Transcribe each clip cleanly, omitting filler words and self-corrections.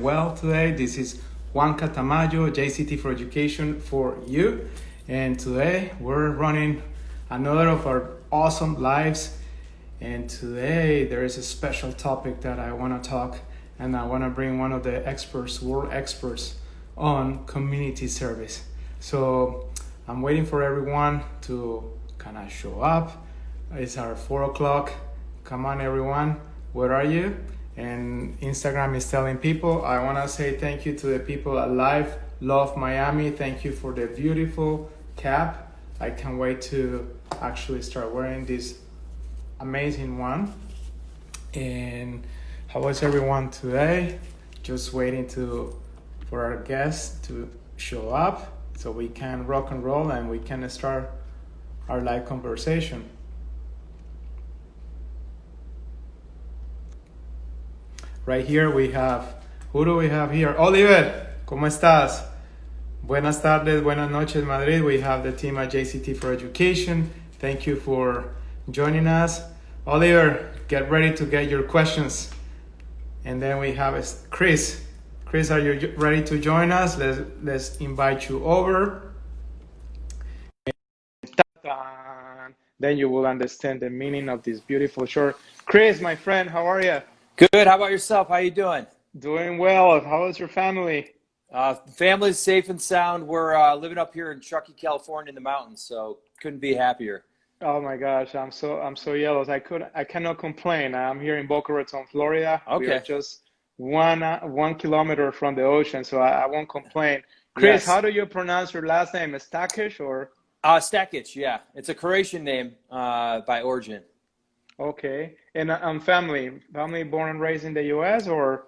well today. This is Juan Catamayo, JCT4Education for you. And today we're running another of our awesome lives. And today there is a special topic that I want to talk, and I want to bring one of the experts, world experts on community service. So I'm waiting for everyone to kind of show up. It's our 4 o'clock. Come on, everyone. Where are you? And Instagram is telling people. I want to say thank you to the people at Live Love Miami. Thank you for the beautiful cap. I can't wait to actually start wearing this amazing one. And how is everyone today? Just waiting for our guests to show up so we can rock and roll and we can start our live conversation. Right here we have, who do we have here? Oliver, ¿cómo estás? Buenas tardes, buenas noches, Madrid. We have the team at JCT4Education. Thank you for joining us. Oliver, get ready to get your questions. And then we have Chris. Chris, are you ready to join us? Let's invite you over. Then you will understand the meaning of this beautiful shirt. Chris, my friend, how are you? Good. How about yourself? How you doing? Doing well. How is your family? Family's safe and sound. We're living up here in Truckee, California, in the mountains, so couldn't be happier. Oh my gosh, I'm so jealous. I cannot complain. I'm here in Boca Raton, Florida. Okay. We are just one kilometer from the ocean, so I won't complain. Chris, Yes. how do you pronounce your last name? Stakich or? Stakich, yeah. It's a Croatian name by origin. Okay. And family born and raised in the U.S. or?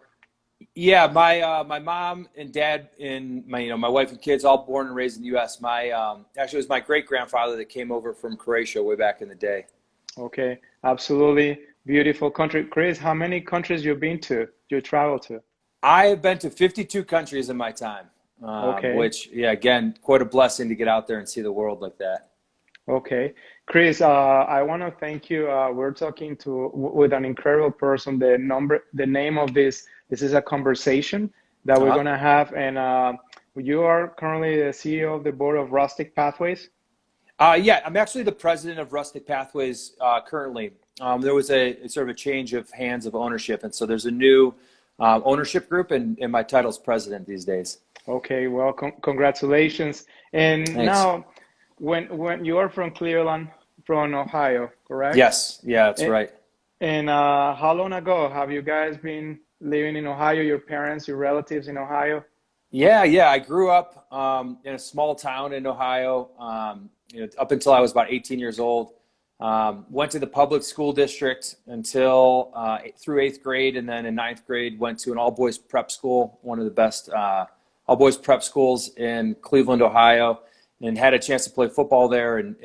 Yeah, my mom and dad and my wife and kids all born and raised in the U.S. Actually, it was my great-grandfather that came over from Croatia way back in the day. Okay, absolutely beautiful country. Chris, how many countries you traveled to? I have been to 52 countries in my time, Okay. which, yeah, again, quite a blessing to get out there and see the world like that. Okay, Chris, I want to thank you. We're talking with an incredible person. The name of this is a conversation that we're gonna have, and you are currently the CEO of the board of Rustic Pathways. Yeah, I'm actually the president of Rustic Pathways currently. There was a sort of a change of hands of ownership, and so there's a new ownership group, and my title's president these days. Okay, well, congratulations. And Thanks. now, when you are from Cleveland, from Ohio, correct? Yes, yeah, that's right. And how long ago have you guys been living in Ohio? Your parents, your relatives in Ohio? Yeah. I grew up in a small town in Ohio. Up until I was about 18 years old. Went to the public school district until through 8th grade, and then in 9th grade went to an all-boys prep school, one of the best all-boys prep schools in Cleveland, Ohio, and had a chance to play football there, and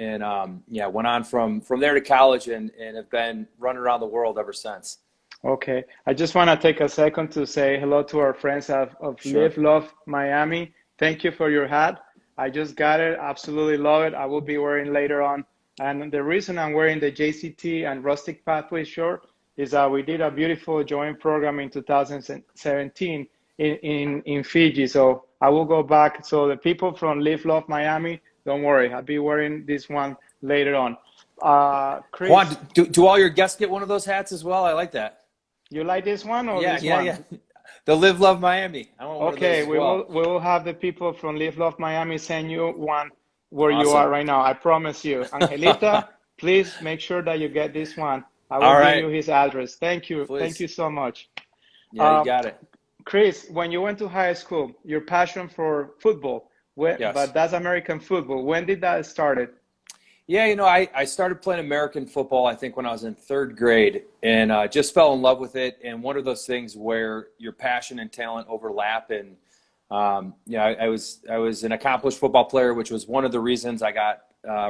went on from there to college, and have been running around the world ever since. Okay, I just want to take a second to say hello to our friends of Sure. Live Love Miami. Thank you for your hat. I just got it. Absolutely love it. I will be wearing later on. And the reason I'm wearing the JCT and Rustic Pathways shirt is that we did a beautiful joint program in 2017 in Fiji. So I will go back. So the people from Live Love Miami, don't worry. I'll be wearing this one later on. Chris, Juan, do all your guests get one of those hats as well? I like that. you like this one or this one? Yeah. The Live Love Miami. I want one Okay, of those as well. we will have the people from Live Love Miami send you one where you Awesome. are right now. I promise you. Angelita, please make sure that you get this one. I will All give right. you his address. Thank you. Please. Thank you so much. Yeah, you got it. Chris, when you went to high school, your passion for football, Yes. but that's American football. When did that started? Yeah, I started playing American football, I think, when I was in 3rd grade, and just fell in love with it. And one of those things where your passion and talent overlap. And I was an accomplished football player, which was one of the reasons I got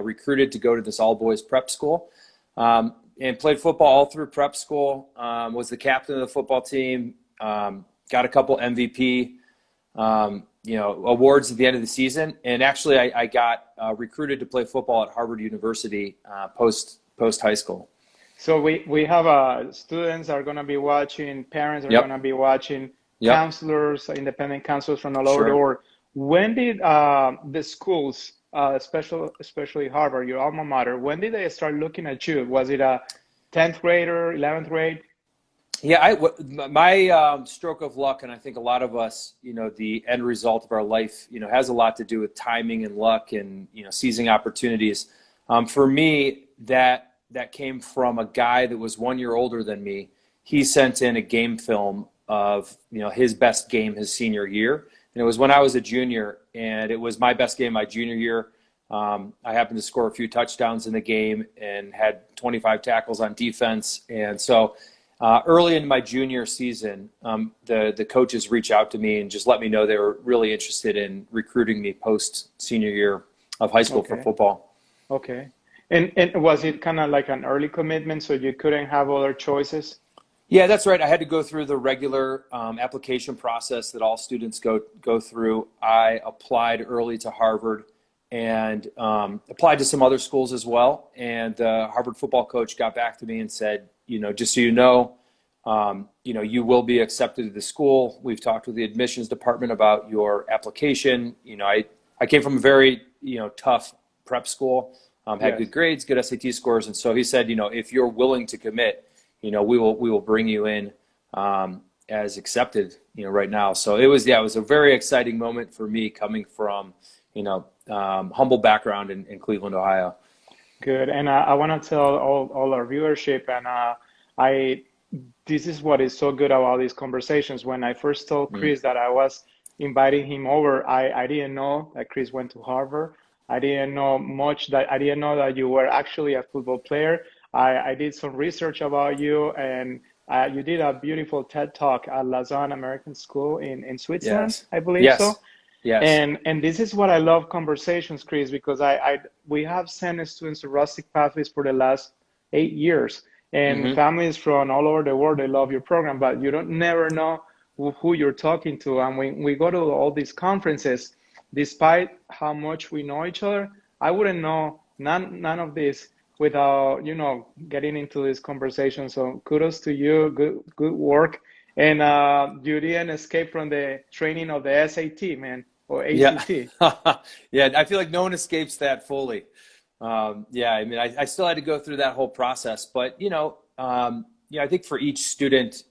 recruited to go to this all-boys prep school, and played football all through prep school. Was the captain of the football team. Got a couple MVP awards at the end of the season. And actually, I got recruited to play football at Harvard University post high school. So we have students are going to be watching, parents are going to be watching. Yep. counselors, independent counselors from all over the Sure. world. When did the schools, especially Harvard, your alma mater, when did they start looking at you? Was it a 10th grader, 11th grade? Yeah, my stroke of luck, and I think a lot of us, the end result of our life, has a lot to do with timing and luck and, seizing opportunities. For me, that came from a guy that was 1 year older than me. He sent in a game film of, his best game his senior year. And it was when I was a junior, and it was my best game my junior year. I happened to score a few touchdowns in the game and had 25 tackles on defense. And so early in my junior season, the coaches reached out to me and just let me know they were really interested in recruiting me post senior year of high school for football. Okay. And was it kind of like an early commitment so you couldn't have other choices? Yeah, that's right. I had to go through the regular application process that all students go through. I applied early to Harvard and applied to some other schools as well. And the Harvard football coach got back to me and said, just so you know, you will be accepted to the school. We've talked with the admissions department about your application. I came from a very, tough prep school, had good grades, good SAT scores. And so he said, if you're willing to commit, we will bring you in as accepted, right now. So it was a very exciting moment for me coming from, humble background in Cleveland, Ohio. Good. And I want to tell all our viewership, and this is what is so good about these conversations. When I first told Chris that I was inviting him over, I didn't know that Chris went to Harvard. I didn't know that you were actually a football player. I did some research about you, and you did a beautiful TED Talk at Lausanne American School in Switzerland, I believe so. Yes. And this is what I love conversations, Chris, because we have sent students to Rustic Pathways for the last 8 years, and families from all over the world, they love your program, but you never know who you're talking to. And we go to all these conferences, despite how much we know each other, I wouldn't know none of this without, getting into this conversation. So kudos to you, good work. And you didn't escape from the training of the SAT, man, or ACT. Yeah, I feel like no one escapes that fully. I still had to go through that whole process, but I think for each student,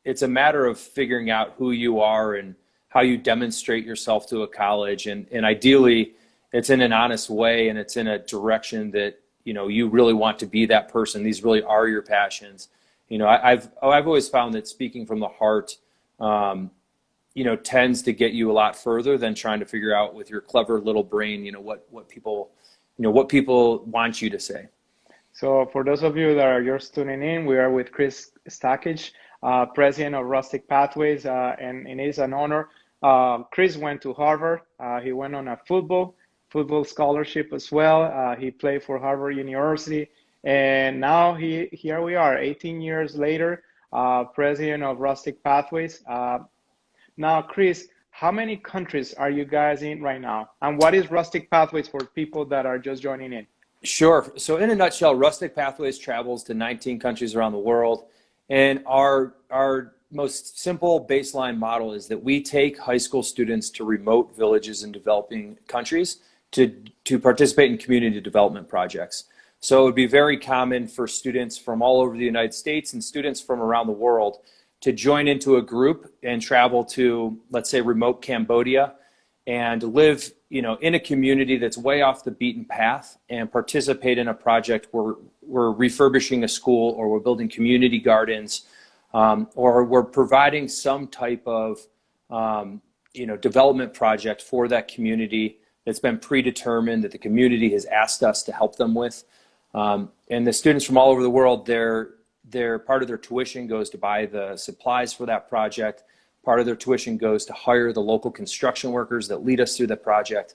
it's a matter of figuring out who you are and how you demonstrate yourself to a college, and ideally it's in an honest way, and it's in a direction that you really want to be that person. These really are your passions. I've always found that speaking from the heart tends to get you a lot further than trying to figure out with your clever little brain what people want you to say. So for those of you that are just tuning in, we are with Chris Stakich, president of Rustic Pathways, and it is an honor. Chris went to Harvard. He went on a football scholarship as well. He played for Harvard University, and now here we are, 18 years later, president of Rustic Pathways. Now, Chris, how many countries are you guys in right now? And what is Rustic Pathways for people that are just joining in? Sure. So in a nutshell, Rustic Pathways travels to 19 countries around the world. And our most simple baseline model is that we take high school students to remote villages in developing countries to participate in community development projects. So it would be very common for students from all over the United States and students from around the world to join into a group and travel to, let's say, remote Cambodia and live, in a community that's way off the beaten path and participate in a project where we're refurbishing a school, or we're building community gardens, or we're providing some type of, development project for that community that's been predetermined, that the community has asked us to help them with. And the students from all over the world, their part of their tuition goes to buy the supplies for that project. Part of their tuition goes to hire the local construction workers that lead us through the project.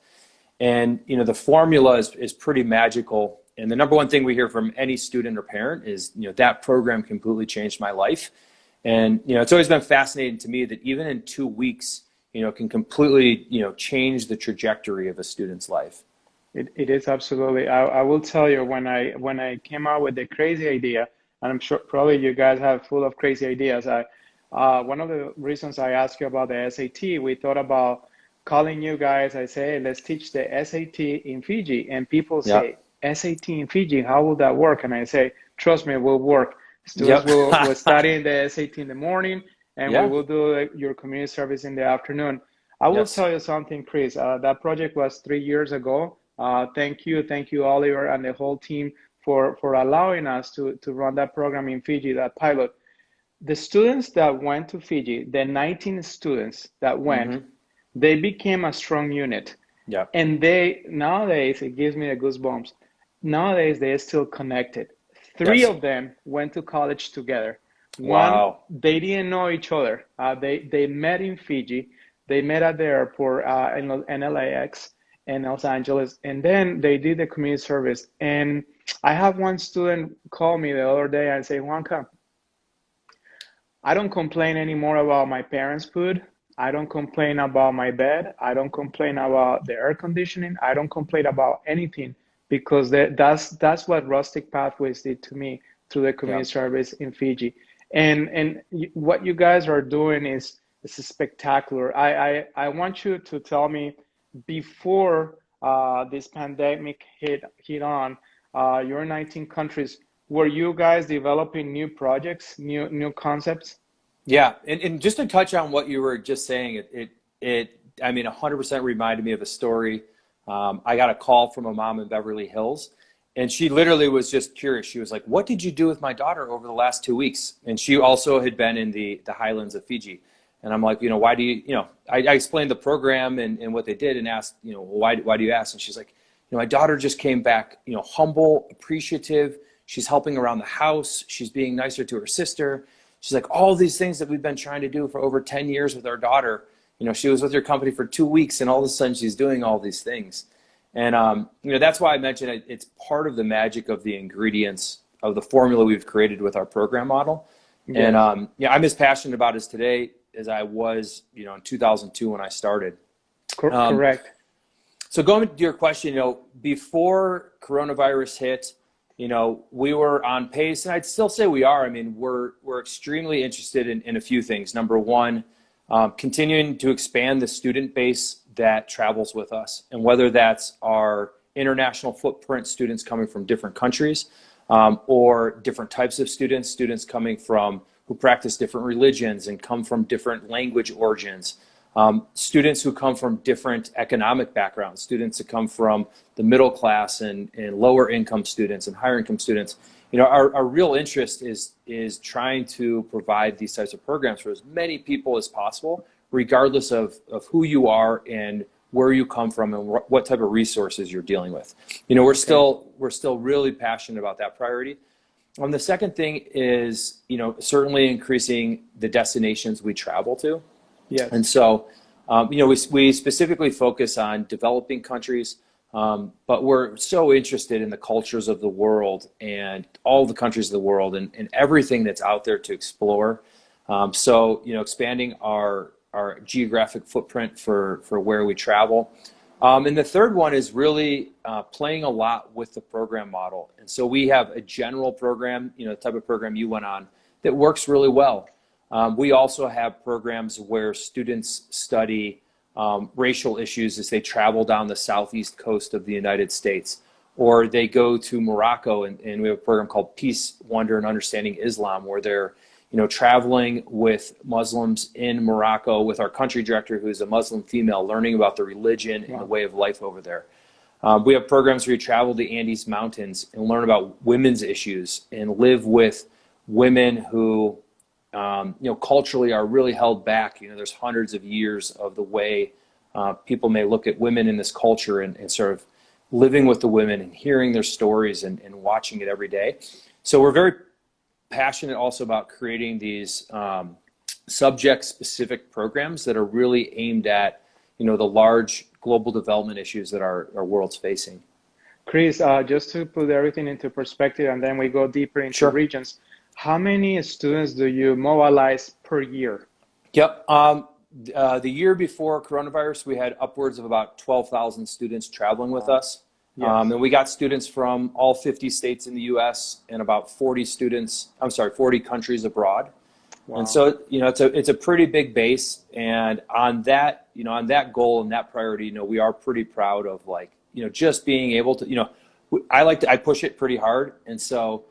And, the formula is pretty magical. And the number one thing we hear from any student or parent is, that program completely changed my life. And, it's always been fascinating to me that even in 2 weeks, can completely, change the trajectory of a student's life. It is absolutely. I will tell you, when I came out with the crazy idea, and I'm sure probably you guys have full of crazy ideas. one of the reasons I asked you about the SAT, we thought about calling you guys. I say, hey, let's teach the SAT in Fiji. And people Yeah. say, SAT in Fiji, how will that work? And I say, trust me, it will work. Students Yep. will study the SAT in the morning, and we Yeah. will do your community service in the afternoon. I will Yes. tell you something, Chris. That project was 3 years ago. Thank you, Oliver, and the whole team for allowing us to run that program in Fiji, that pilot. The students that went to Fiji, the 19 students that went, Mm-hmm. they became a strong unit. Yeah. And they, nowadays, it gives me the goosebumps. Nowadays, they are still connected. Three Yes. of them went to college together. One, Wow. they didn't know each other. They met in Fiji. They met at the airport in LAX in Los Angeles. And then they did the community service. And I have one student call me the other day and say, Juanca, I don't complain anymore about my parents' food. I don't complain about my bed. I don't complain about the air conditioning. I don't complain about anything because that's what Rustic Pathways did to me through the Yeah. community service in Fiji. And what you guys are doing is spectacular. I want you to tell me before this pandemic hit on your 19 countries. Were you guys developing new projects, new concepts? Yeah. And just to touch on what you were just saying, I mean, 100% reminded me of a story. I got a call from a mom in Beverly Hills, and she literally was just curious. She was like, "What did you do with my daughter over the last 2 weeks?" And she also had been in the highlands of Fiji. And I'm like, why do I explained the program and what they did and asked, why do you ask? And she's like, my daughter just came back, humble, appreciative. She's helping around the house. She's being nicer to her sister. She's like, all these things that we've been trying to do for over 10 years with our daughter. She was with your company for 2 weeks, and all of a sudden she's doing all these things. And, that's why I mentioned it's part of the magic of the ingredients of the formula we've created with our program model. Yes. And, I'm as passionate about this today as I was, in 2002 when I started. Correct. So going to your question, before coronavirus hit, we were on pace, and I'd still say we are. I mean, we're extremely interested in a few things. Number one, continuing to expand the student base that travels with us, and whether that's our international footprint students coming from different countries, or different types of students coming from who practice different religions and come from different language origins. Students who come from different economic backgrounds, students that come from the middle class and lower income students and higher income students. Our real interest is trying to provide these types of programs for as many people as possible, regardless of who you are and where you come from and what type of resources you're dealing with. We're still really passionate about that priority. The second thing is, certainly increasing the destinations we travel to. Yes. And so, we specifically focus on developing countries, but we're so interested in the cultures of the world and all the countries of the world and everything that's out there to explore. So, expanding our geographic footprint for where we travel. And the third one is really playing a lot with the program model. And so we have a general program, the type of program you went on, that works really well. We also have programs where students study racial issues as they travel down the southeast coast of the United States, or they go to Morocco, and we have a program called Peace, Wonder, and Understanding Islam, where they're traveling with Muslims in Morocco with our country director, who's a Muslim female, learning about the religion and the way of life over there. We have programs where you travel the Andes Mountains and learn about women's issues and live with women who culturally are really held back. There's hundreds of years of the way people may look at women in this culture and sort of living with the women and hearing their stories and watching it every day. So we're very passionate also about creating these subject-specific programs that are really aimed at, the large global development issues that our world's facing. Chris, just to put everything into perspective, and then we go deeper into Sure. regions. How many students do you mobilize per year? Yep. The year before coronavirus, we had upwards of about 12,000 students traveling with us. Yes. And we got students from all 50 states in the U.S. and about 40 countries abroad. And so, it's a pretty big base. And on that, on that goal and that priority, we are pretty proud of just being able to, I push it pretty hard. And so,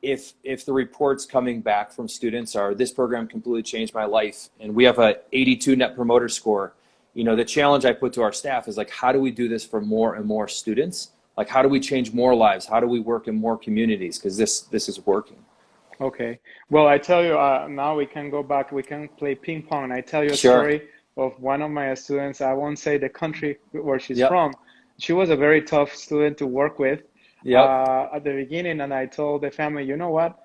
if the reports coming back from students are, this program completely changed my life, and we have a 82 net promoter score, the challenge I put to our staff is like, how do we do this for more and more students? Like, how do we change more lives? How do we work in more communities? Because this is working. Okay. Well, I tell you, now we can go back, we can play ping pong. And I tell you a Sure. story of one of my students. I won't say the country where she's Yep. from. She was a very tough student to work with Yep. at the beginning. And I told the family, you know what?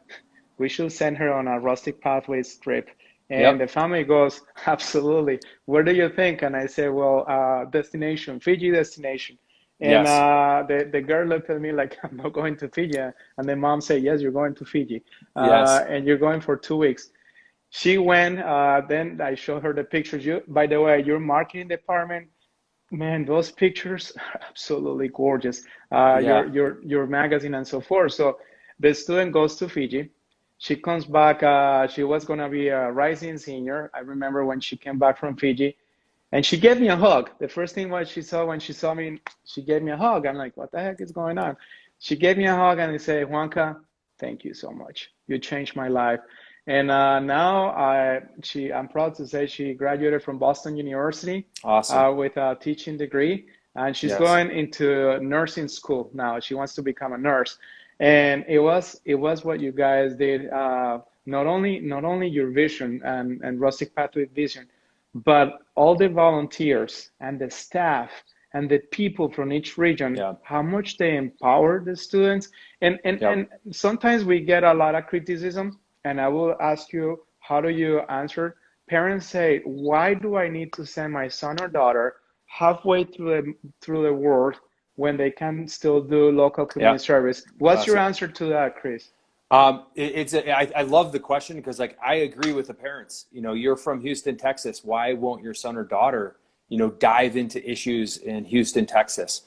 We should send her on a Rustic Pathways trip. And Yep. the family goes, absolutely. Where do you think? And I say, well, destination, Fiji destination. And Yes. the girl looked at me like, I'm not going to Fiji. And the mom said, yes, you're going to Fiji. Yes. And you're going for 2 weeks. She went, then I showed her the pictures. By the way, your marketing department, man, those pictures are absolutely gorgeous. Yeah. Your magazine and so forth. So the student goes to Fiji. She comes back. She was going to be a rising senior. I remember when she came back from Fiji. And she gave me a hug. The first thing when she saw me, she gave me a hug. I'm like, what the heck is going on? She gave me a hug and she said, Juanca, thank you so much. You changed my life. And now I'm proud to say she graduated from Boston University. Awesome. With a teaching degree. And she's Yes. going into nursing school now. She wants to become a nurse. And it was what you guys did. Not only your vision and Rustic Pathway vision, but all the volunteers and the staff and the people from each region, Yeah. how much they empower the students. And sometimes we get a lot of criticism, and I will ask you, how do you answer? Parents say, why do I need to send my son or daughter halfway through the world when they can still do local community service? What's your answer to that, Chris? I love the question, because I agree with the parents. You're from Houston, Texas. Why won't your son or daughter, dive into issues in Houston, Texas?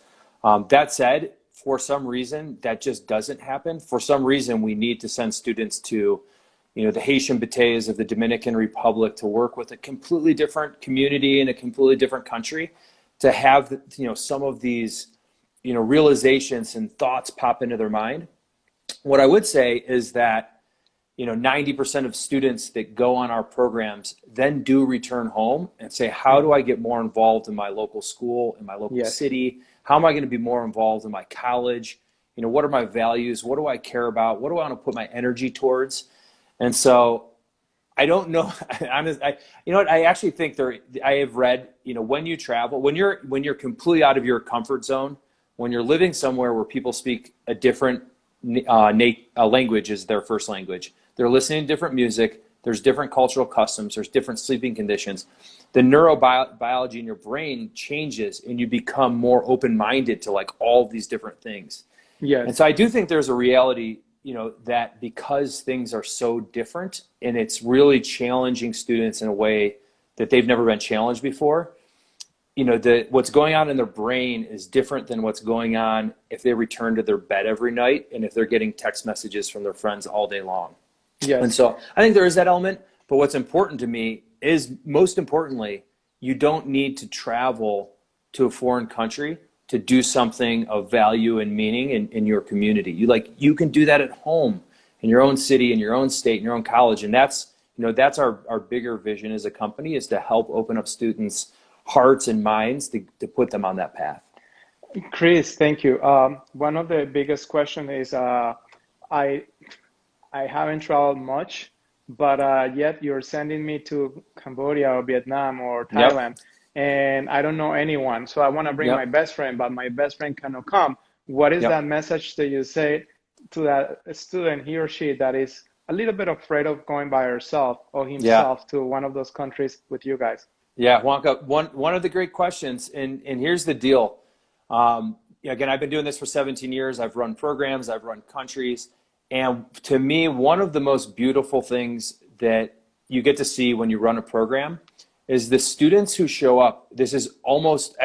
That said, for some reason, that just doesn't happen. For some reason, we need to send students to, the Haitian Bateyes of the Dominican Republic to work with a completely different community in a completely different country, to have, some of these, realizations and thoughts pop into their mind. What I would say is that, 90% of students that go on our programs then do return home and say, how do I get more involved in my local school, in my local Yes. city? How am I going to be more involved in my college? What are my values? What do I care about? What do I want to put my energy towards? And so I don't know. I actually think I have read, when you travel, when you're completely out of your comfort zone, when you're living somewhere where people speak a different language is their first language, they're listening to different music, there's different cultural customs, there's different sleeping conditions, the neurobiology in your brain changes and you become more open-minded to all these different things. Yes. And so I do think there's a reality, that because things are so different and it's really challenging students in a way that they've never been challenged before, what's going on in their brain is different than what's going on if they return to their bed every night and if they're getting text messages from their friends all day long. Yes. And so I think there is that element, but what's important to me is, most importantly, you don't need to travel to a foreign country to do something of value and meaning in your community. You can do that at home, in your own city, in your own state, in your own college. And that's our bigger vision as a company, is to help open up students' hearts and minds to put them on that path. Chris, thank you. One of the biggest questions is, I haven't traveled much, but yet you're sending me to Cambodia or Vietnam or Thailand. Yep. And I don't know anyone. So I want to bring my best friend, but my best friend cannot come. What is that message that you say to that student, he or she, that is a little bit afraid of going by herself or himself to one of those countries with you guys? Yeah, Juanca, one of the great questions, and here's the deal. Again, I've been doing this for 17 years. I've run programs, I've run countries. And to me, one of the most beautiful things that you get to see when you run a program is the students who show up. This is almost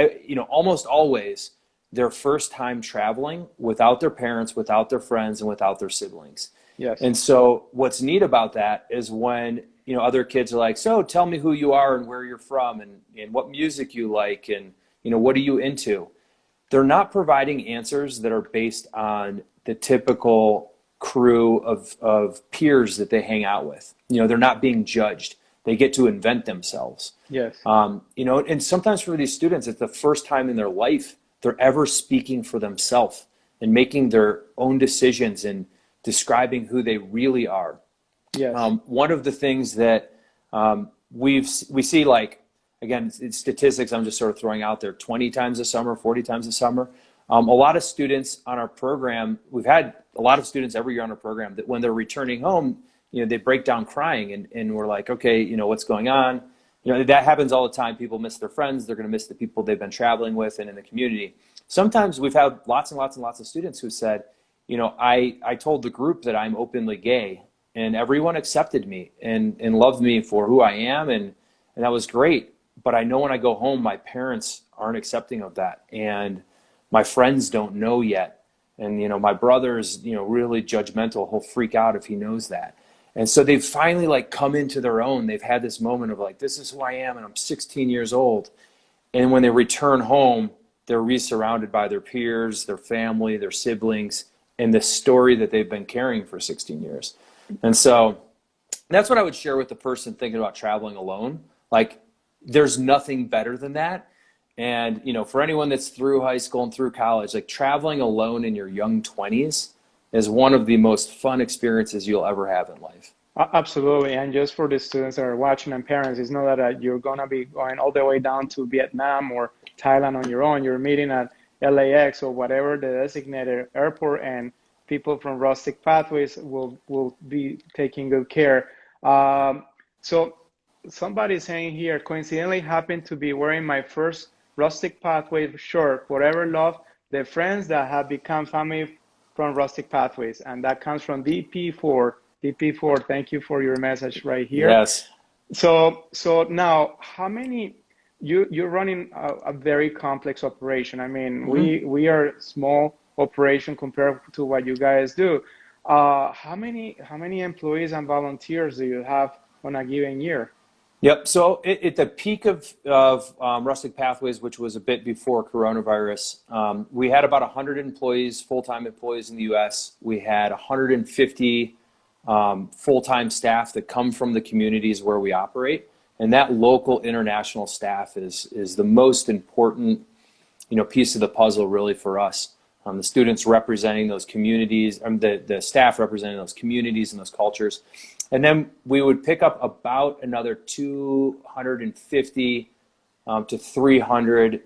always their first time traveling without their parents, without their friends, and without their siblings. Yes. And so what's neat about that is when, you know, other kids are like, so tell me who you are and where you're from and what music you like and, you know, what are you into? They're not providing answers that are based on the typical crew of peers that they hang out with. You know, they're not being judged. They get to invent themselves. Yes. You know, and sometimes for these students, it's the first time in their life they're ever speaking for themselves and making their own decisions and describing who they really are. Yes. One of the things that we see, like, again, it's statistics I'm just sort of throwing out there, 20 times a summer, 40 times a summer. A lot of students on our program, we've had a lot of students every year on our program that when they're returning home, you know, they break down crying and we're like, okay, you know, what's going on? You know, that happens all the time. People miss their friends. They're going to miss the people they've been traveling with and in the community. Sometimes we've had lots and lots and lots of students who said, you know, I told the group that I'm openly gay and everyone accepted me and loved me for who I am. And that was great. But I know when I go home, my parents aren't accepting of that. And my friends don't know yet. And, you know, my brother's, you know, really judgmental. He'll freak out if he knows that. And so they've finally like come into their own. They've had this moment of like, this is who I am. And I'm 16 years old. And when they return home, they're re-surrounded by their peers, their family, their siblings, and the story that they've been carrying for 16 years. And so that's what I would share with the person thinking about traveling alone. Like, there's nothing better than that. And, you know, for anyone that's through high school and through college, like traveling alone in your young 20s is one of the most fun experiences you'll ever have in life. Absolutely. And just for the students that are watching and parents, it's not that you're going to be going all the way down to Vietnam or Thailand on your own. You're meeting at LAX or whatever the designated airport, and people from Rustic Pathways will be taking good care. So somebody's saying here, coincidentally happened to be wearing my first Rustic Pathways shirt, forever love the friends that have become family from Rustic Pathways. And that comes from DP4. DP4, thank you for your message right here. Yes. So now, how many, you're running a very complex operation. I mean, we are small operation compared to what you guys do. How many employees and volunteers do you have on a given year? Yep. So at the peak of Rustic Pathways, which was a bit before coronavirus, we had about 100 employees, full-time employees in the U.S. We had 150 full-time staff that come from the communities where we operate. And that local international staff is the most important, you know, piece of the puzzle really for us. The students representing those communities, the staff representing those communities and those cultures. And then we would pick up about another 250 to 300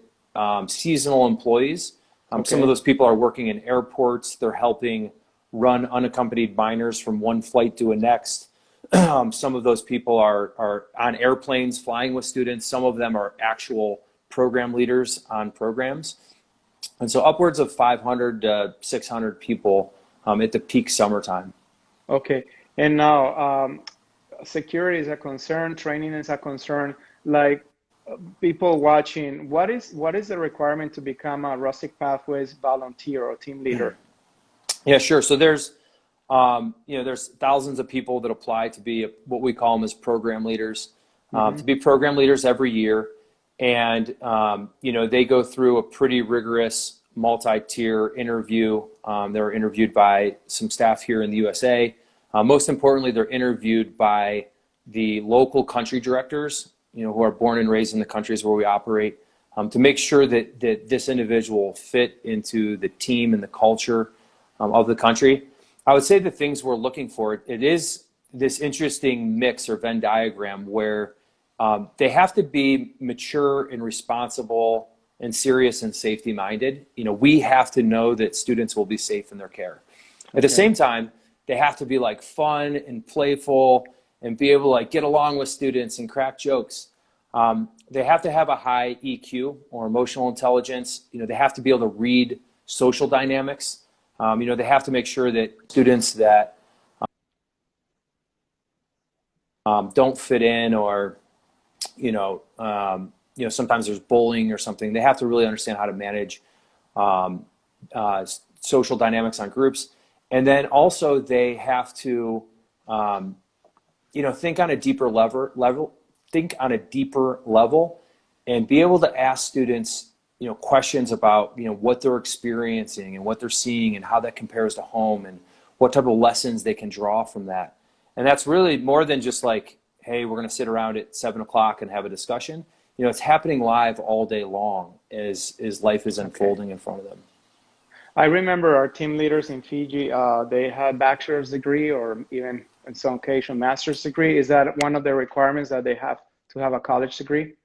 seasonal employees. Okay. Some of those people are working in airports. They're helping run unaccompanied minors from one flight to a next. Some of those people are on airplanes flying with students. Some of them are actual program leaders on programs. And so upwards of 500 to 600 people at the peak summertime. Okay. And now security is a concern, training is a concern. Like people watching, what is the requirement to become a Rustic Pathways volunteer or team leader? Yeah, sure. So there's there's thousands of people that apply to be what we call them as program leaders, to be program leaders every year. And, they go through a pretty rigorous multi-tier interview. They're interviewed by some staff here in the USA. Most importantly, they're interviewed by the local country directors, who are born and raised in the countries where we operate, to make sure that this individual fit into the team and the culture of the country. I would say the things we're looking for, it is this interesting mix or Venn diagram where they have to be mature and responsible and serious and safety minded. We have to know that students will be safe in their care. At the same time, they have to be like fun and playful and be able to like get along with students and crack jokes. They have to have a high EQ or emotional intelligence. They have to be able to read social dynamics. They have to make sure that students that don't fit in or, sometimes there's bullying or something. They have to really understand how to manage social dynamics on groups. And then also they have to, think on a deeper level, and be able to ask students, questions about, what they're experiencing and what they're seeing and how that compares to home and what type of lessons they can draw from that. And that's really more than just like, hey, we're going to sit around at 7 o'clock and have a discussion. It's happening live all day long as life is unfolding in front of them. I remember our team leaders in Fiji, they had bachelor's degree or even in some occasion master's degree. Is that one of the requirements that they have to have a college degree?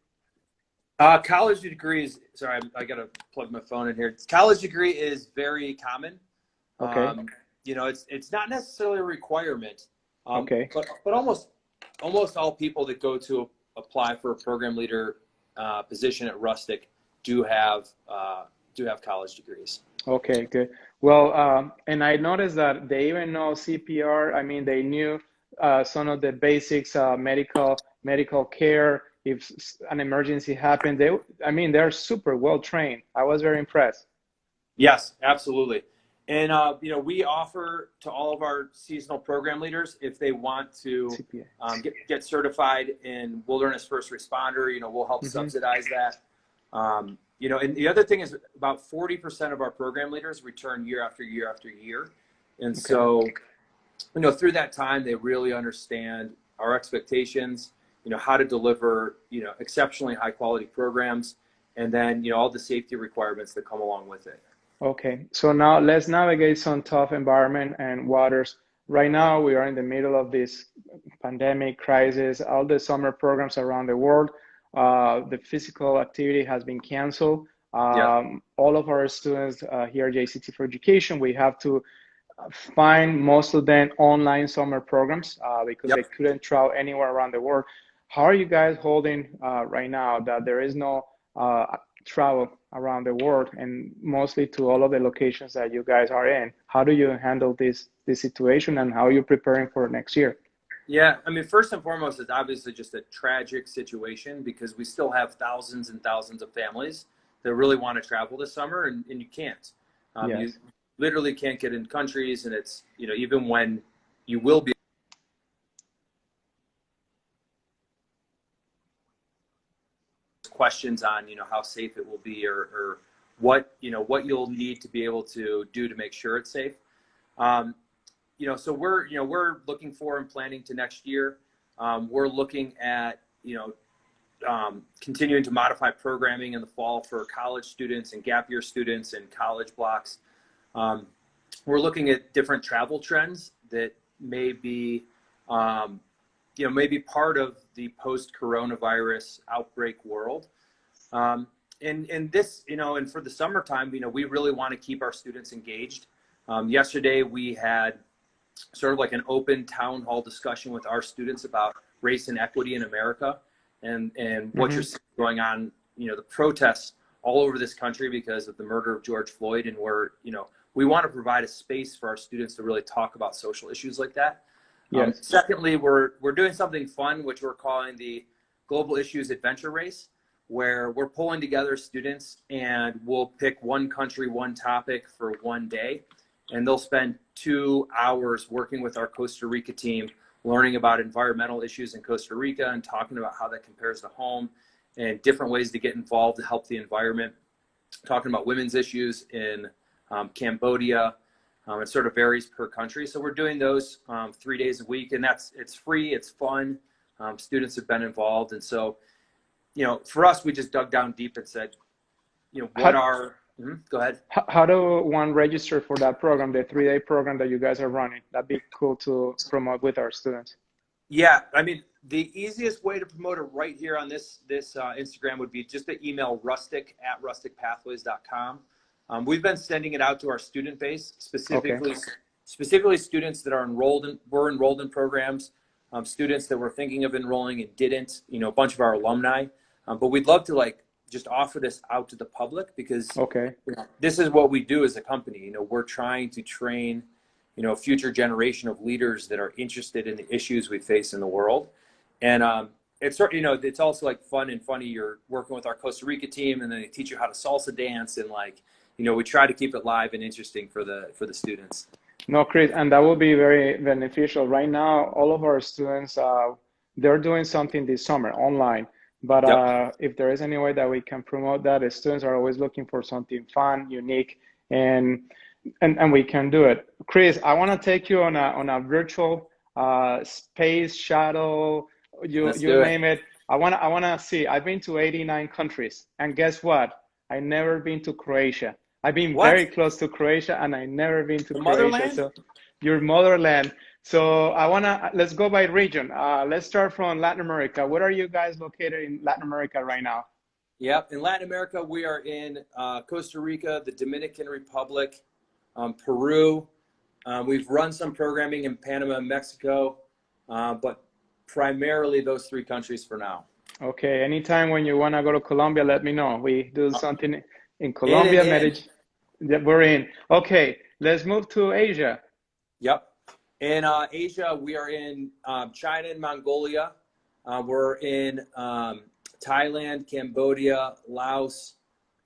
College degrees, sorry, I got to plug my phone in here. College degree is very common. Okay. It's not necessarily a requirement. Okay. But almost all people that go to apply for a program leader position at Rustic do have college degrees. Okay, good. Well, and I noticed that they even know CPR. I mean, they knew some of the basics, medical care. If an emergency happened, they're super well trained. I was very impressed. Yes, absolutely. And we offer to all of our seasonal program leaders, if they want to get certified in wilderness first responder, we'll help subsidize that. And the other thing is about 40% of our program leaders return year after year after year. And so, through that time, they really understand our expectations, how to deliver, exceptionally high quality programs, and then, all the safety requirements that come along with it. Okay, so now let's navigate some tough environment and waters. Right now, we are in the middle of this pandemic crisis, all the summer programs around the world. The physical activity has been canceled. All of our students here at JCT4Education, we have to find most of them online summer programs because they couldn't travel anywhere around the world. How are you guys holding right now that there is no travel around the world and mostly to all of the locations that you guys are in? How do you handle this situation, and how are you preparing for next year? Yeah, first and foremost, it's obviously just a tragic situation because we still have thousands and thousands of families that really want to travel this summer, and you can't. You literally can't get in countries, and it's, even when you will be questions on, how safe it will be or what you'll need to be able to do to make sure it's safe. So we're looking for and planning to next year. We're looking at, continuing to modify programming in the fall for college students and gap year students and college blocks. We're looking at different travel trends that may be, maybe part of the post-coronavirus outbreak world. And this, and for the summertime, we really want to keep our students engaged. Yesterday, we had sort of like an open town hall discussion with our students about race and equity in America and what you're seeing going on, the protests all over this country because of the murder of George Floyd. And we want to provide a space for our students to really talk about social issues like that. Secondly, we're doing something fun, which we're calling the Global Issues Adventure Race, where we're pulling together students and we'll pick one country, one topic for one day. And they'll spend 2 hours working with our Costa Rica team, learning about environmental issues in Costa Rica and talking about how that compares to home and different ways to get involved to help the environment, talking about women's issues in Cambodia. It sort of varies per country. So we're doing those 3 days a week, and it's free, it's fun. Students have been involved. And so, for us, we just dug down deep and said, go ahead. How do one register for that program, the 3-day program that you guys are running? That'd be cool to promote with our students. Yeah, the easiest way to promote it right here on this Instagram would be just to email rustic@rusticpathways.com. We've been sending it out to our student base, specifically students that were enrolled in programs, students that were thinking of enrolling and didn't, a bunch of our alumni. But we'd love to just offer this out to the public because this is what we do as a company. We're trying to train, a future generation of leaders that are interested in the issues we face in the world. And it's it's also fun and funny. You're working with our Costa Rica team, and then they teach you how to salsa dance, and we try to keep it live and interesting for the students. No, Chris, and that will be very beneficial. Right now, all of our students, they're doing something this summer online. But Yep. if there is any way that we can promote that, the students are always looking for something fun, unique, and and we can do it. Chris, I want to take you on a virtual space shuttle. Let's You do it. name it. I wanna see. I've been to 89 countries, and guess what? I never been to Croatia. I've been What? very close to Croatia, and I never been to The Croatia. motherland? So, your motherland. So let's go by region. Let's start from Latin America. Where are you guys located in Latin America right now? Yep. In Latin America, we are in Costa Rica, the Dominican Republic, Peru. We've run some programming in Panama and Mexico, but primarily those three countries for now. Okay, anytime when you want to go to Colombia, let me know. We do something in In Colombia, and in. Medellin. Yeah, we're in. Okay, let's move to Asia. Yep. In Asia, we are in China and Mongolia. We're in Thailand, Cambodia, Laos,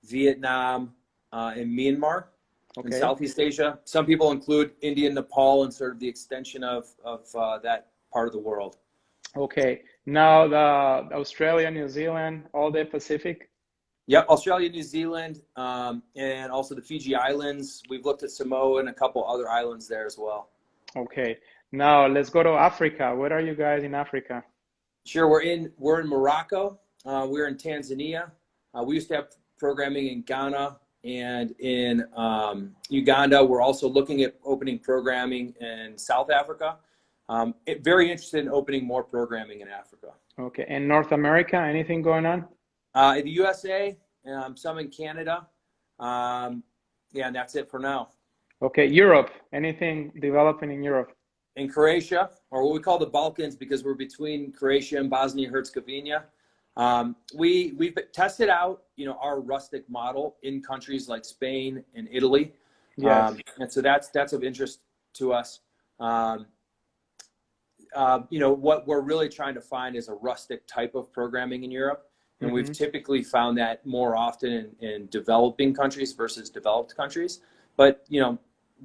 Vietnam, and Myanmar in Okay, Southeast Asia. Some people include India and Nepal and sort of the extension of that part of the world. okay. Now the Australia, New Zealand, all the Pacific. Yep, Australia, New Zealand, and also the Fiji Islands. We've looked at Samoa and a couple other islands there as well. Okay, now let's go to Africa. Where are you guys in Africa? Sure, we're in Morocco. We're in Tanzania. We used to have programming in Ghana and in Uganda. We're also looking at opening programming in South Africa. Very interested in opening more programming in Africa. Okay, and North America, anything going on? In the USA, some in Canada. Yeah, and that's it for now. Okay, Europe, anything developing in Europe? In Croatia, or what we call the Balkans, because we're between Croatia and Bosnia and Herzegovina. We've tested out, our rustic model in countries like Spain and Italy, Yes. and so that's of interest to us. What we're really trying to find is a rustic type of programming in Europe, and we've typically found that more often in developing countries versus developed countries. But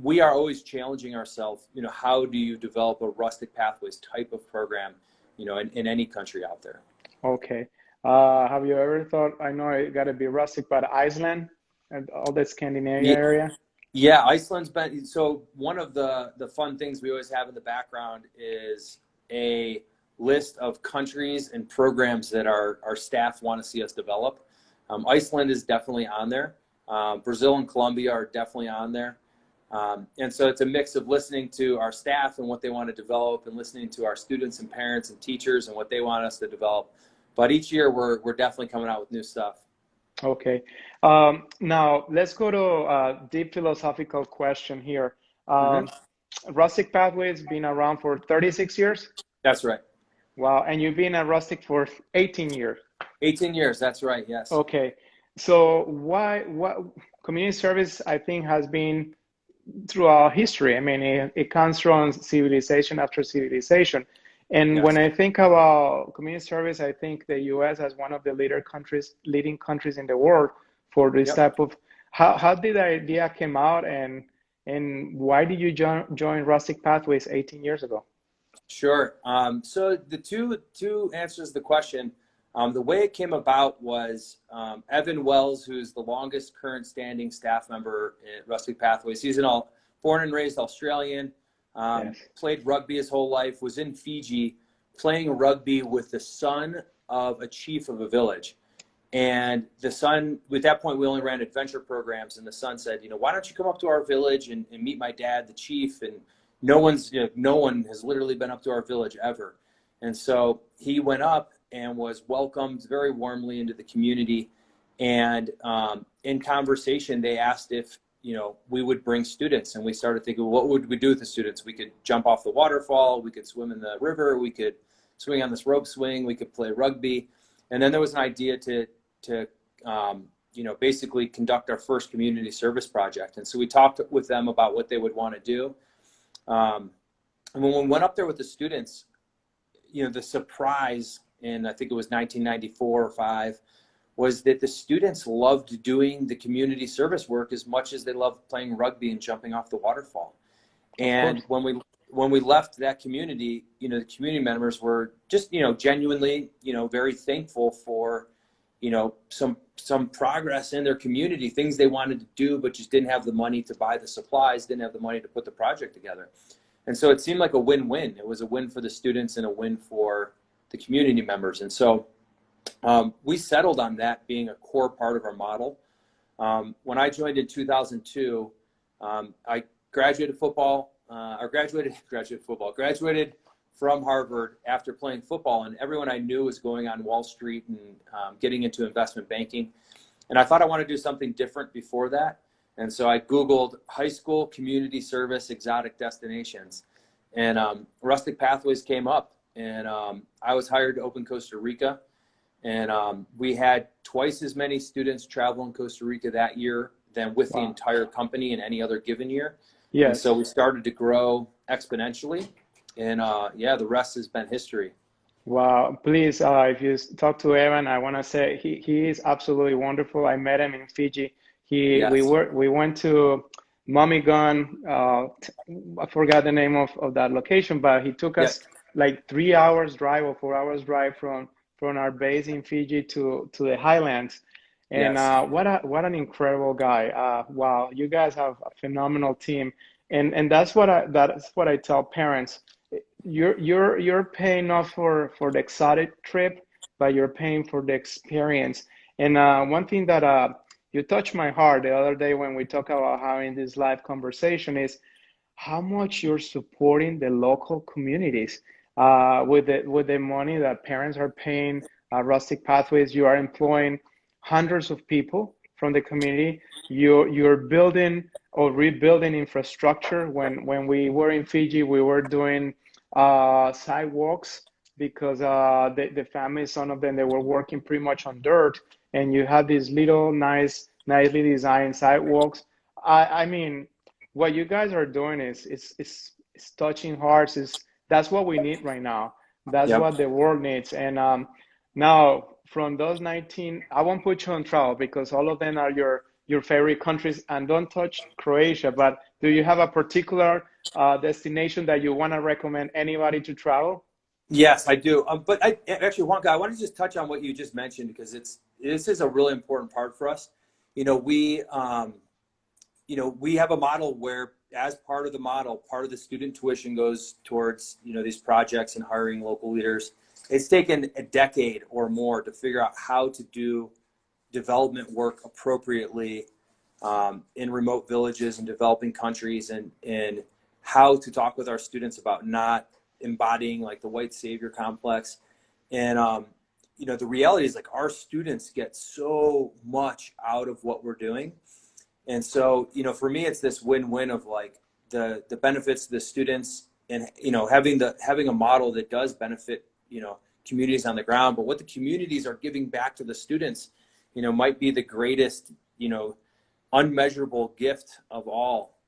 we are always challenging ourselves. How do you develop a Rustic Pathways type of program, in any country out there? Okay. Have you ever thought, I know it got to be rustic, but Iceland and all the Scandinavia area? Yeah, Iceland's been, so one of the fun things we always have in the background is a list of countries and programs that our staff want to see us develop. Iceland is definitely on there. Brazil and Colombia are definitely on there. And so it's a mix of listening to our staff and what they want to develop, and listening to our students and parents and teachers and what they want us to develop. But each year we're definitely coming out with new stuff. Okay. Now let's go to a deep philosophical question here. Mm-hmm. Rustic Pathways been around for 36 years? That's right. Wow. And you've been at Rustic for 18 years. 18 years. That's right. Yes. Okay. So what community service, I think, has been throughout history. I mean, it comes from civilization after civilization. And Yes. when I think about community service, I think the U.S. as one of the leading countries in the world for this type of. How did the idea came out, and why did you join Rustic Pathways 18 years ago? Sure. So the two answers to the question. The way it came about was Evan Wells, who's the longest current standing staff member at Rustic Pathways. He's born and raised Australian, played rugby his whole life, was in Fiji playing rugby with the son of a chief of a village. And the son, at that point, we only ran adventure programs. And the son said, why don't you come up to our village and meet my dad, the chief? And no one has literally been up to our village ever. And so he went up and was welcomed very warmly into the community. And in conversation, they asked if, we would bring students. And we started thinking, what would we do with the students? We could jump off the waterfall. We could swim in the river. We could swing on this rope swing. We could play rugby. And then there was an idea to basically conduct our first community service project. And so we talked with them about what they would want to do. And when we went up there with the students, the surprise, and I think it was 1994 or 5, was that the students loved doing the community service work as much as they loved playing rugby and jumping off the waterfall. And when we left that community, the community members were just, genuinely, very thankful for, some progress in their community, things they wanted to do, but just didn't have the money to buy the supplies, didn't have the money to put the project together. And so it seemed like a win-win. It was a win for the students and a win for the community members. And so we settled on that being a core part of our model. When I joined in 2002, I graduated from Harvard after playing football, and everyone I knew was going on Wall Street and getting into investment banking. And I thought I wanted to do something different before that. And so I Googled high school community service exotic destinations, and Rustic Pathways came up, and I was hired to open Costa Rica. And we had twice as many students travel in Costa Rica that year than with the entire company in any other given year. Yes. And so we started to grow exponentially, and the rest has been history. Wow. Please, if you talk to Evan, I want to say he is absolutely wonderful. I met him in Fiji. We went to Mummy Gun. I forgot the name of that location, but he took us like 3 hours drive or 4 hours drive from our base in Fiji to the highlands. And what an incredible guy. Wow, you guys have a phenomenal team. And that's what I tell parents. You're paying not for the exotic trip, but you're paying for the experience. And one thing that you touched my heart the other day when we talk about having this live conversation is how much you're supporting the local communities with the money that parents are paying. Rustic Pathways, you are employing hundreds of people from the community. You're building or rebuilding infrastructure. When we were in Fiji, we were doing sidewalks because the families, some of them, they were working pretty much on dirt, and you had these little nicely designed sidewalks. I mean, what you guys are doing is touching hearts. That's what we need right now. That's what the world needs. And now, from those 19, I won't put you on trial because all of them are your favorite countries, and don't touch Croatia, but do you have a particular destination that you want to recommend anybody to travel? Yes, I do. But actually, Juanca, I want to just touch on what you just mentioned, because this is a really important part for us. We have a model where, as part of the model, part of the student tuition goes towards, these projects and hiring local leaders. It's taken a decade or more to figure out how to do development work appropriately in remote villages and developing countries, and how to talk with our students about not embodying like the white savior complex. And, the reality is, like, our students get so much out of what we're doing. And so, for me, it's this win-win of like the benefits to the students, and, having a model that does benefit, communities on the ground, but what the communities are giving back to the students, might be the greatest, unmeasurable gift of all.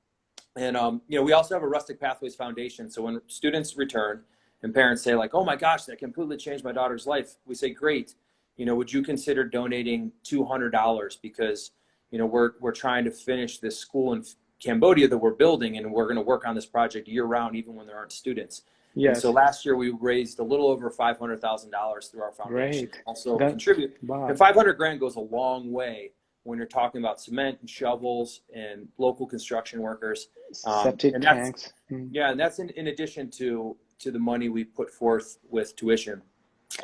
And, we also have a Rustic Pathways Foundation. So when students return and parents say like, oh my gosh, that completely changed my daughter's life, we say, great, would you consider donating $200? Because, we're trying to finish this school in Cambodia that we're building, and we're going to work on this project year round, even when there aren't students. Yes. And so last year we raised a little over $500,000 through our foundation. Great. Also contribute. Wow. And 500 grand goes a long way when you're talking about cement and shovels and local construction workers. Septic tanks. Yeah, and that's in addition to the money we put forth with tuition.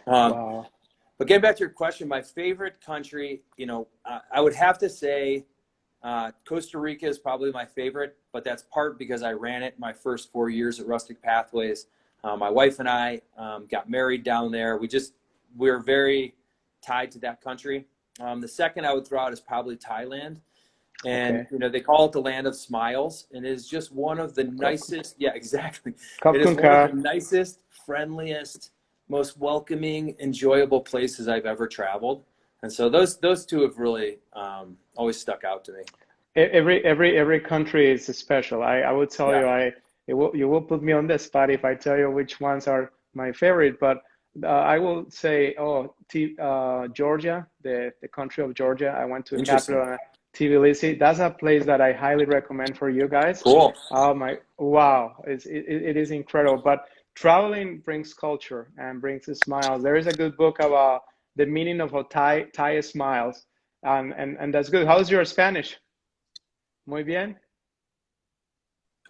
Wow. But getting back to your question, my favorite country, I would have to say Costa Rica is probably my favorite, but that's part because I ran it my first 4 years at Rustic Pathways. My wife and I got married down there. We're very tied to that country. The second I would throw out is probably Thailand. And, they call it the land of smiles, and it is just one of the nicest. Yeah, exactly. It is one of the nicest, friendliest, most welcoming, enjoyable places I've ever traveled. And so those two have really always stuck out to me. Every country is special. I would tell you, you will put me on the spot if I tell you which ones are my favorite, but I will say, Georgia, the country of Georgia. I went to the capital, Tbilisi. That's a place that I highly recommend for you guys. Cool. Oh my, wow, it is incredible. But traveling brings culture and brings smiles. There is a good book about the meaning of a Thai smiles, and that's good. How's your Spanish? Muy bien.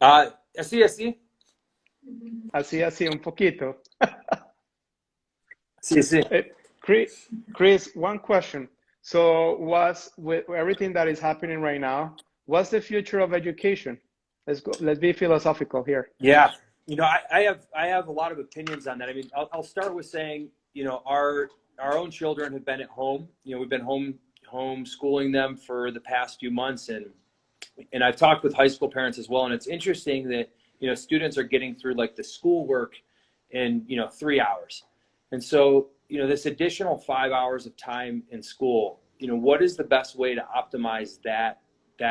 Así, así. Así, así, un poquito. Sí, sí. Chris, one question. So, with everything that is happening right now, what's the future of education? Let's go. Let's be philosophical here. Yeah. I have a lot of opinions on that. I mean, I'll start with saying, our own children have been at home. We've been homeschooling them for the past few months, and I've talked with high school parents as well. And it's interesting that, students are getting through like the schoolwork in, 3 hours. And so, this additional 5 hours of time in school, what is the best way to optimize that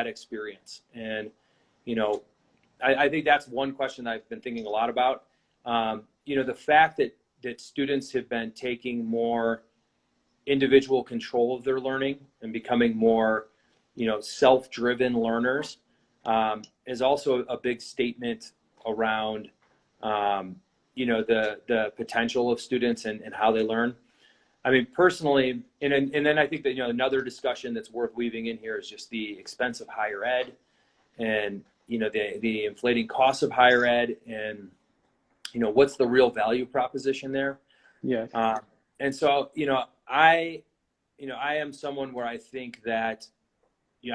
experience? And, I think that's one question that I've been thinking a lot about. The fact that students have been taking more individual control of their learning and becoming more, self-driven learners, is also a big statement around, the potential of students and how they learn. I mean, personally, and then I think that, another discussion that's worth weaving in here is just the expense of higher ed and, the inflating costs of higher ed and, what's the real value proposition there? Yes. And so, I am someone where I think that,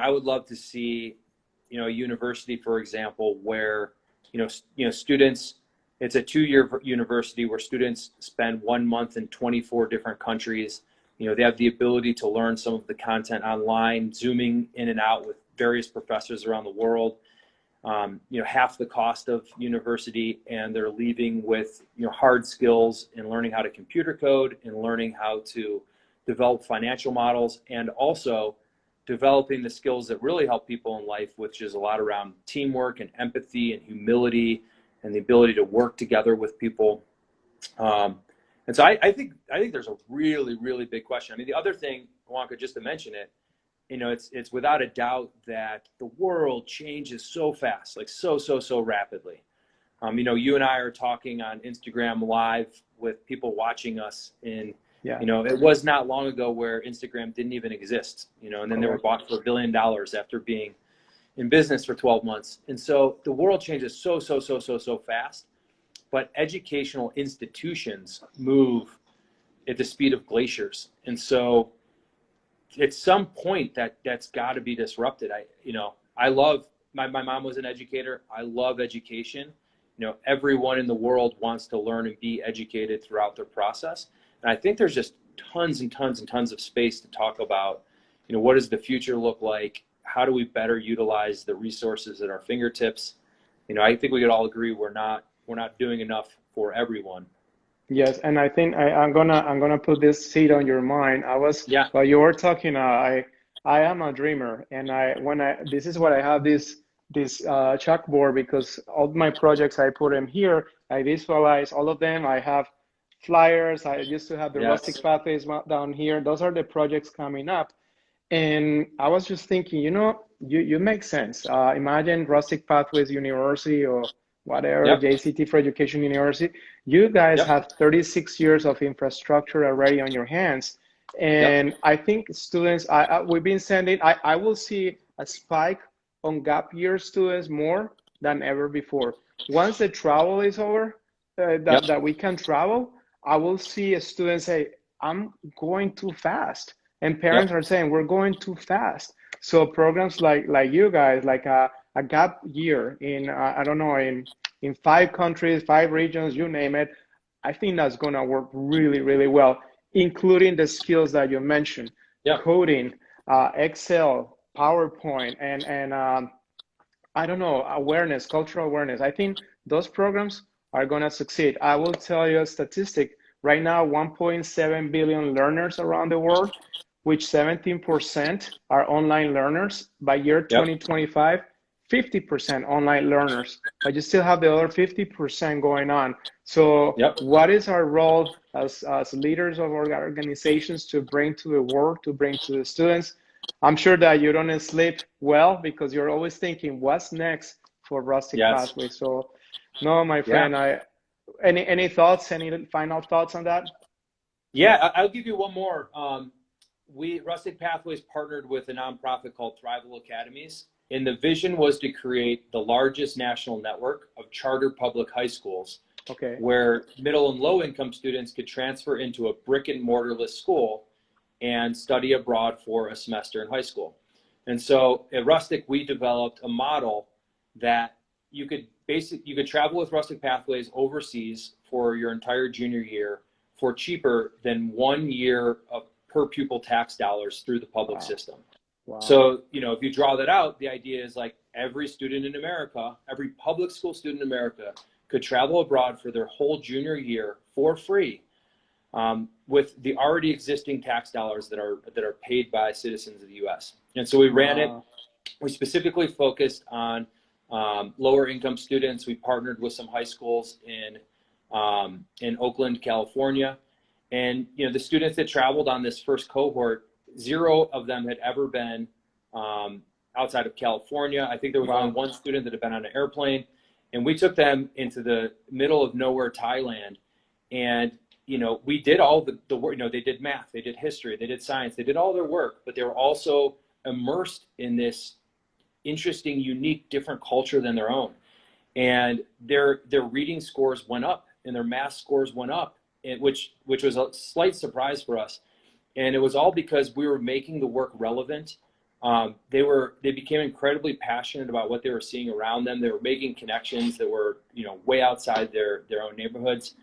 I would love to see, a university, for example, where, students, it's a 2-year university where students spend 1 month in 24 different countries. They have the ability to learn some of the content online, zooming in and out with various professors around the world. Half the cost of university, and they're leaving with, hard skills in learning how to computer code and learning how to develop financial models, and also developing the skills that really help people in life, which is a lot around teamwork and empathy and humility and the ability to work together with people. And so I think there's a really, really big question. I mean, the other thing, Juanca, just to mention it, it's without a doubt that the world changes so fast, like so rapidly. You and I are talking on Instagram Live with people watching us in, it was not long ago where Instagram didn't even exist, and then they were bought for $1 billion after being in business for 12 months. And so the world changes so fast, but educational institutions move at the speed of glaciers. And so at some point that's got to be disrupted. I love, my mom was an educator. I love education. Everyone in the world wants to learn and be educated throughout their process. And I think there's just tons and tons of space to talk about, what does the future look like? How do we better utilize the resources at our fingertips? I think we could all agree we're not doing enough for everyone. Yes, and I think I'm gonna put this seed on your mind. While you were talking, I am a dreamer, and this is what I have this chalkboard, because all my projects I put them here. I visualize all of them. I have flyers. I used to have the Rustic Pathways down here. Those are the projects coming up. And I was just thinking, you make sense. Imagine Rustic Pathways University or whatever, JCT4Education University. You guys have 36 years of infrastructure already on your hands. And I think students, we've been sending, I will see a spike on gap year students more than ever before. Once the travel is over, that we can travel, I will see a student say, I'm going too fast. And parents are saying, we're going too fast. So programs like you guys, like a gap year in, I don't know, in 5 countries, 5 regions, you name it, I think that's going to work really, really well, including the skills that you mentioned, coding, Excel, PowerPoint, and I don't know, awareness, cultural awareness. I think those programs are going to succeed. I will tell you a statistic. Right now, 1.7 billion learners around the world, which 17% are online learners. By year 2025, 50% online learners, but you still have the other 50% going on. So what is our role as leaders of our organizations to bring to the world, to bring to the students? I'm sure that you don't sleep well because you're always thinking, what's next for Rustic Yes. Pathways? So, no, my Yeah. friend, any thoughts, any final thoughts on that? Yeah, I'll give you one more. Rustic Pathways partnered with a nonprofit called Thrival Academies, and the vision was to create the largest national network of charter public high schools Okay. where middle and low income students could transfer into a brick and mortarless school and study abroad for a semester in high school. And so at Rustic, we developed a model that you could travel with Rustic Pathways overseas for your entire junior year for cheaper than 1 year of per pupil tax dollars through the public Wow. system. Wow. So, if you draw that out, the idea is like every student in America, every public school student in America could travel abroad for their whole junior year for free, with the already existing tax dollars that are paid by citizens of the U.S. And so we ran it. We specifically focused on lower income students. We partnered with some high schools in Oakland, California, and the students that traveled on this first cohort, 0 of them had ever been outside of California. I think there was only one student that had been on an airplane, and we took them into the middle of nowhere, Thailand, and we did all the work. They did math, they did history, they did science, they did all their work, but they were also immersed in this interesting, unique, different culture than their own. And their reading scores went up and their math scores went up, which was a slight surprise for us. And it was all because we were making the work relevant. They became incredibly passionate about what they were seeing around them. They were making connections that were, way outside their own neighborhoods.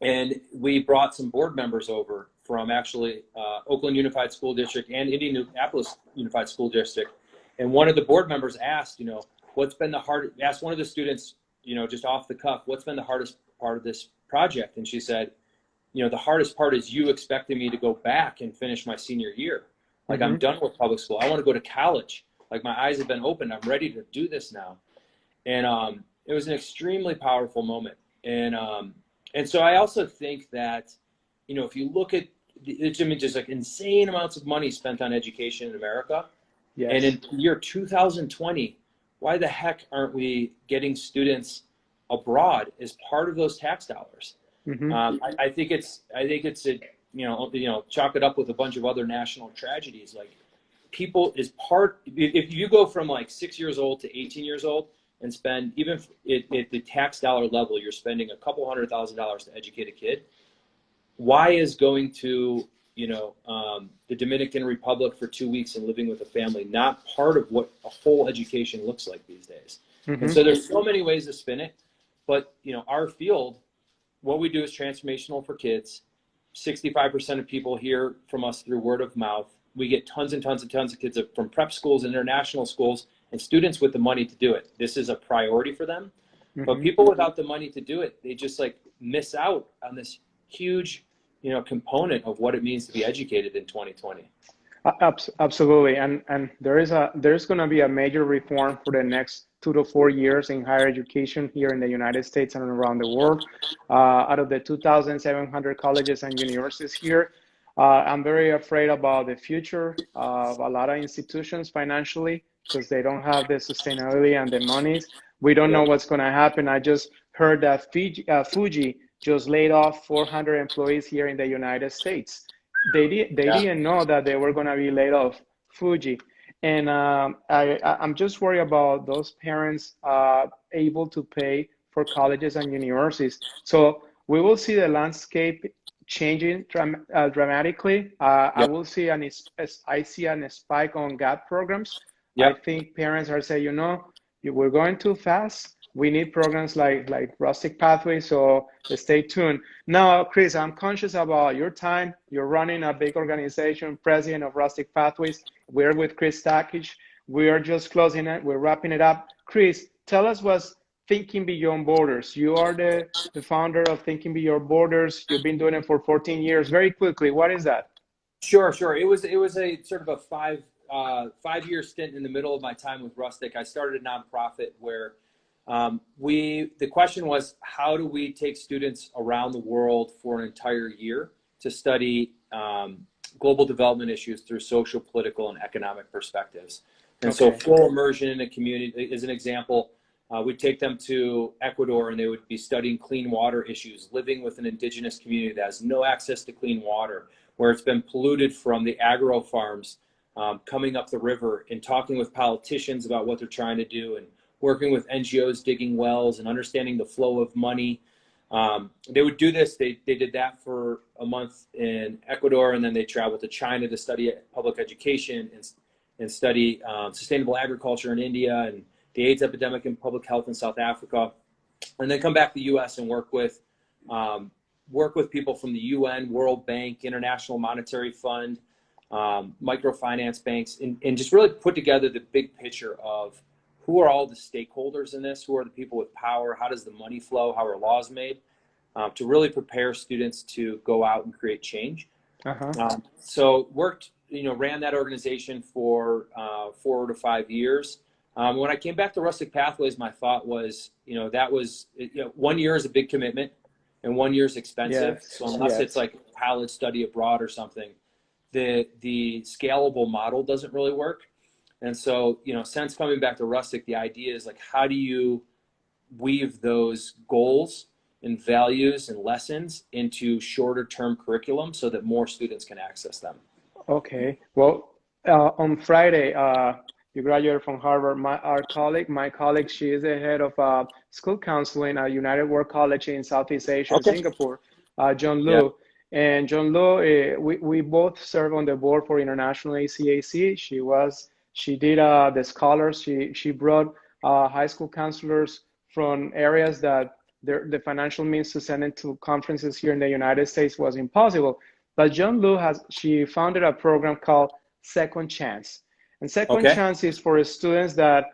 And we brought some board members over from actually Oakland Unified School District and Indianapolis Unified School District. And one of the board members asked, asked one of the students, just off the cuff, what's been the hardest part of this project? And she said, the hardest part is you expecting me to go back and finish my senior year. Like, I'm done with public school. I want to go to college. Like, my eyes have been opened. I'm ready to do this now. And it was an extremely powerful moment. And so I also think that, if you look at just like insane amounts of money spent on education in America, yes. And in the year 2020, why the heck aren't we getting students abroad as part of those tax dollars? I think it's chalk it up with a bunch of other national tragedies. Like, if you go from like 6 years old to 18 years old and spend, even at the tax dollar level, you're spending a couple $100,000 to educate a kid. Why is going to the Dominican Republic for 2 weeks and living with a family not part of what a whole education looks like these days? And so there's so many ways to spin it, but our field, what we do is transformational for kids. 65% of people hear from us through word of mouth. We get tons and tons and tons of kids from prep schools and international schools and students with the money to do it. This is a priority for them. But people without the money to do it, they just like miss out on this huge, component of what it means to be educated in 2020. Absolutely, and there's going to be a major reform for the next 2 to 4 years in higher education here in the United States and around the world. Out of the 2,700 colleges and universities here, I'm very afraid about the future of a lot of institutions financially because they don't have the sustainability and the monies. We don't know what's going to happen. I just heard that Fuji just laid off 400 employees here in the United States. They didn't know that they were going to be laid off, Fuji. And I'm just worried about those parents able to pay for colleges and universities. So we will see the landscape changing dramatically. I will see I see a spike on gap programs. I think parents are saying, we're going too fast. We need programs like Rustic Pathways, so stay tuned. Now, Chris, I'm conscious about your time. You're running a big organization, president of Rustic Pathways. We're with Chris Stakich. We are just closing it. We're wrapping it up. Chris, tell us what's Thinking Beyond Borders. You are the founder of Thinking Beyond Borders. You've been doing it for 14 years. Very quickly, what is that? Sure. It was a sort of a five-year stint in the middle of my time with Rustic. I started a nonprofit where the question was, how do we take students around the world for an entire year to study global development issues through social, political, and economic perspectives. And Okay. so full immersion in a community is an example. We'd take them to Ecuador and they would be studying clean water issues, living with an indigenous community that has no access to clean water, where it's been polluted from the agro farms coming up the river, and talking with politicians about what they're trying to do, and working with NGOs digging wells and understanding the flow of money. They would do this. They did that for a month in Ecuador, and then they traveled to China to study public education and study sustainable agriculture in India, and the AIDS epidemic and public health in South Africa, and then come back to the U.S. and work with people from the UN, World Bank, International Monetary Fund, microfinance banks, and just really put together the big picture of who are all the stakeholders in this, who are the people with power, how does the money flow, how are laws made, to really prepare students to go out and create change. So ran that organization for 4 to 5 years. When I came back to Rustic Pathways, my thought was, 1 year is a big commitment and 1 year is expensive. Yes. So unless it's like college study abroad or something, the scalable model doesn't really work. And so, since coming back to Rustic, the idea is like, how do you weave those goals and values and lessons into shorter term curriculum so that more students can access them? Okay. Well, on Friday, you graduated from Harvard. My colleague, she is the head of school counseling at United World College in Southeast Asia, Singapore, John Liu. Yeah. And John Liu, we both serve on the board for International ACAC. She did the scholars. She brought high school counselors from areas that the financial means to send into conferences here in the United States was impossible. But John Liu she founded a program called Second Chance. And Second Chance is for students that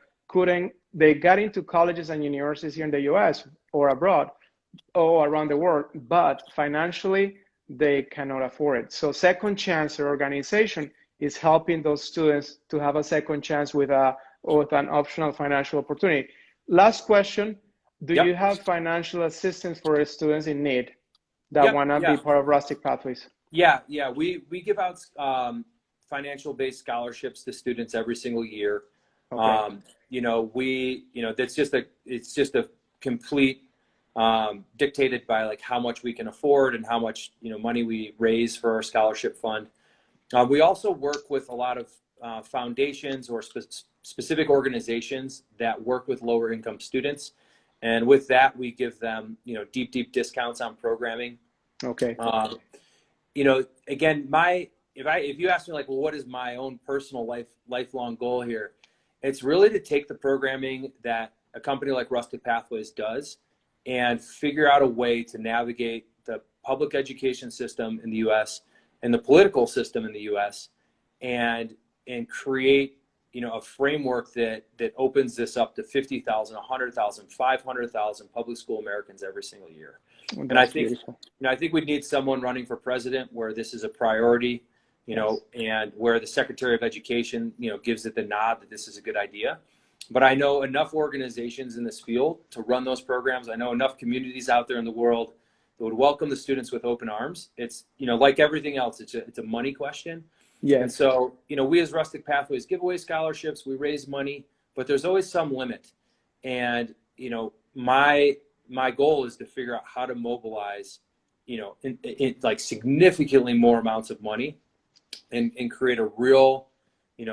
they got into colleges and universities here in the US or abroad or around the world, but financially they cannot afford it. So Second Chance, their organization, is helping those students to have a second chance with an optional financial opportunity. Last question, do you have financial assistance for students in need that want to be part of Rustic Pathways? Yeah. We give out financial-based scholarships to students every single year. It's just a complete dictated by like how much we can afford and how much money we raise for our scholarship fund. We also work with a lot of foundations or specific organizations that work with lower income students, and with that we give them deep discounts on programming. Again, if you ask me like, well, what is my own personal lifelong goal here? It's really to take the programming that a company like Rustic Pathways does and figure out a way to navigate the public education system in the U.S. and the political system in the U.S. and create a framework that opens this up to 50,000, 100,000, 500,000 public school Americans every single year. And I think we'd need someone running for president where this is a priority, and where the Secretary of Education, gives it the nod that this is a good idea. But I know enough organizations in this field to run those programs. I know enough communities out there in the world that would welcome the students with open arms. It's, like everything else, it's a money question. And so, we as Rustic Pathways give away scholarships, we raise money, but there's always some limit. And, my goal is to figure out how to mobilize, in like significantly more amounts of money and create a real,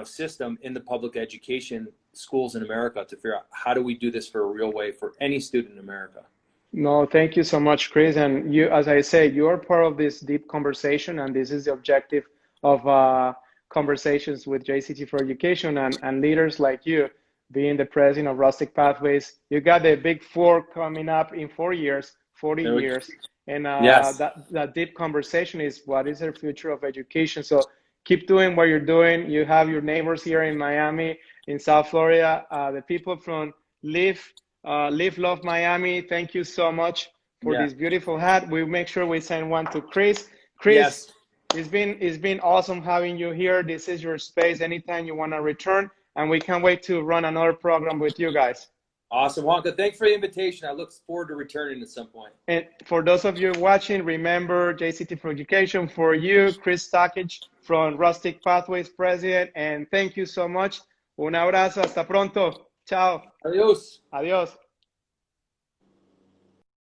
system in the public education schools in America to figure out how do we do this for a real way for any student in America. No, thank you so much, Chris. And you, as I say, you are part of this deep conversation, and this is the objective of conversations with JCT4Education and leaders like you, being the president of Rustic Pathways. You got the big 4 coming up in 4 years, 40 years. And that deep conversation is what is the future of education. So keep doing what you're doing. You have your neighbors here in Miami, in South Florida, the people from Live Love Miami. Thank you so much for this beautiful hat. We'll make sure we send one to Chris. Chris, it's been awesome having you here. This is your space anytime you want to return, and we can't wait to run another program with you guys. Awesome, Wonka. Thanks for the invitation. I look forward to returning at some point. And for those of you watching, remember JCT4Education for you, Chris Stakich from Rustic Pathways president, and thank you so much. Un abrazo, hasta pronto. Chao. Adios. Adiós.